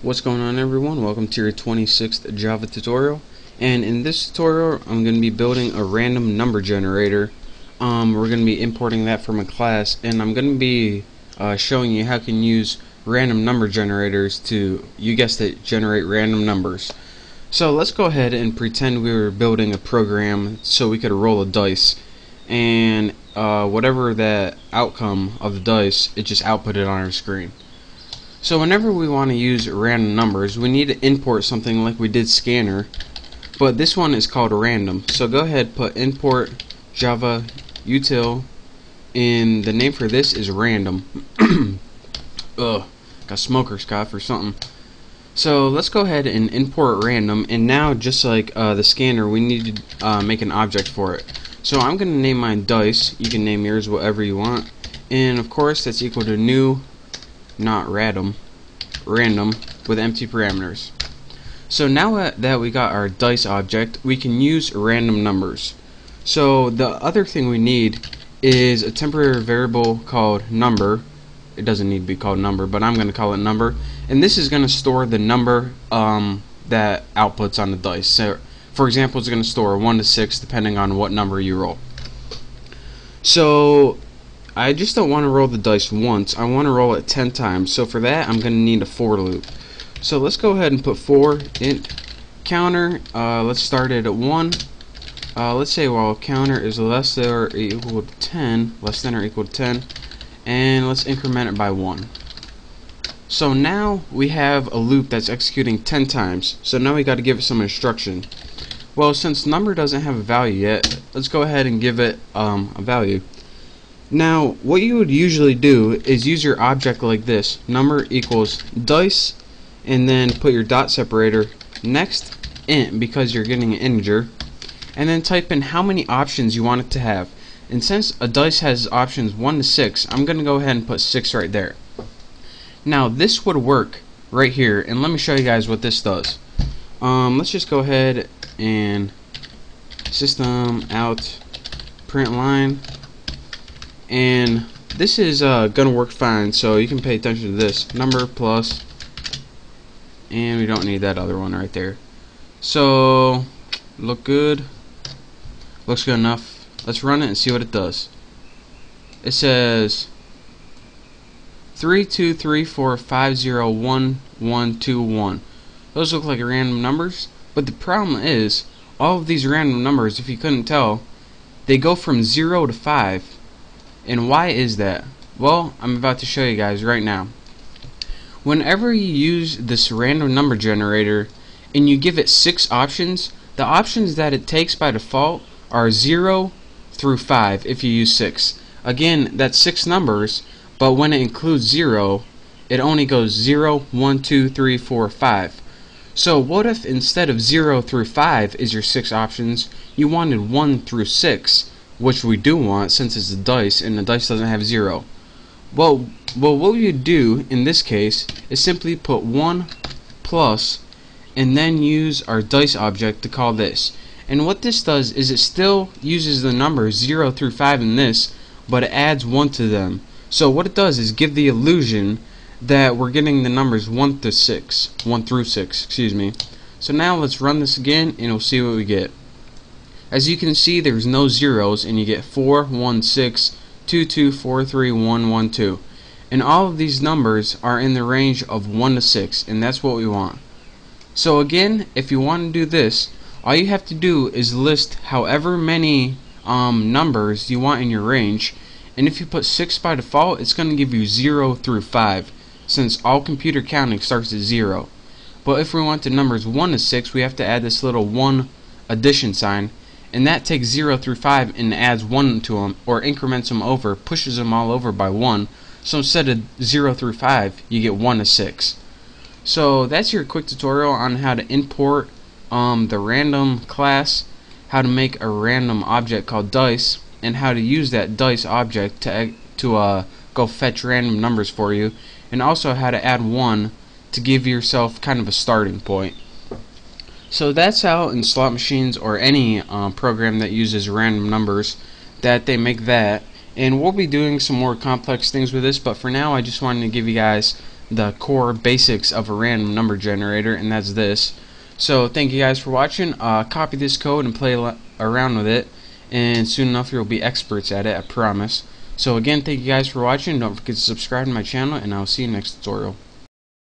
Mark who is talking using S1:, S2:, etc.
S1: What's going on, everyone? Welcome to your 26th Java tutorial, and in this tutorial I'm going to be building a random number generator. We're going to be importing that from a class, and I'm going to be showing you how you can use random number generators to, you guessed it, generate random numbers. So let's go ahead and pretend we were building a program so we could roll a dice, and whatever the outcome of the dice, it just outputted on our screen. So whenever we want to use random numbers, we need to import something like we did scanner, but this one is called random. So go ahead, put import java util, and the name for this is random. Ugh, got smoker's cough or something. So let's go ahead and import random, and now just like the scanner, we need to make an object for it. So I'm going to name mine dice. You can name yours whatever you want, and of course that's equal to new, not random with empty parameters. So now that we got our dice object, we can use random numbers. So the other thing we need is a temporary variable called number. It doesn't need to be called number, but I'm going to call it number, and this is going to store the number that outputs on the dice. So for example, it's going to store 1 to 6 depending on what number you roll. So I just don't want to roll the dice once, I want to roll it 10 times. So for that I'm going to need a for loop. So let's go ahead and put for int counter, let's start it at 1. Let's say while counter is less than or equal to 10, and let's increment it by 1. So now we have a loop that's executing 10 times, so now we got to give it some instruction. Well, since number doesn't have a value yet, let's go ahead and give it a value. Now, what you would usually do is use your object like this, number equals dice, and then put your dot separator next int because you're getting an integer, and then type in how many options you want it to have. And since a dice has options 1 to 6, I'm going to go ahead and put 6 right there. Now, this would work right here, and let me show you guys what this does. Let's just go ahead and system out print line. And this is gonna work fine, so you can pay attention to this number plus, and we don't need that other one right there. So looks good enough. Let's run it and see what it does. It says 3 2 3 4 5 0 1 1 2 1. Those look like random numbers, but the problem is all of these random numbers, if you couldn't tell, they go from 0 to 5. And why is that? Well, I'm about to show you guys right now. Whenever you use this random number generator and you give it 6 options, the options that it takes by default are 0 through 5 if you use 6. Again, that's 6 numbers, but when it includes 0, it only goes 0, 1, 2, 3, 4, 5. So what if instead of 0 through 5 is your 6 options, you wanted 1 through 6? Which we do want since it's a dice and the dice doesn't have 0. Well, what we would do in this case is simply put 1 plus and then use our dice object to call this. And what this does is it still uses the numbers 0 through 5 in this, but it adds 1 to them. So what it does is give the illusion that we're getting the numbers 1 through 6, excuse me. So now let's run this again and we'll see what we get. As you can see, there's no zeros, and you get 4, 1, 6, 2, 2, 4, 3, 1, 1, 2. And all of these numbers are in the range of 1 to 6, and that's what we want. So again, if you want to do this, all you have to do is list however many numbers you want in your range, and if you put 6 by default, it's going to give you 0 through 5, since all computer counting starts at 0. But if we want the numbers 1 to 6, we have to add this little 1 addition sign, and that takes 0 through 5 and adds 1 to them, or increments them over, pushes them all over by 1. So instead of 0 through 5, you get 1 to 6. So that's your quick tutorial on how to import the random class, how to make a random object called dice, and how to use that dice object to go fetch random numbers for you, and also how to add 1 to give yourself kind of a starting point. So that's how in slot machines or any program that uses random numbers that they make that. And we'll be doing some more complex things with this, but for now I just wanted to give you guys the core basics of a random number generator, and that's this. So thank you guys for watching. Copy this code and play around with it, and soon enough you'll be experts at it, I promise. So again, thank you guys for watching. Don't forget to subscribe to my channel, and I'll see you next tutorial.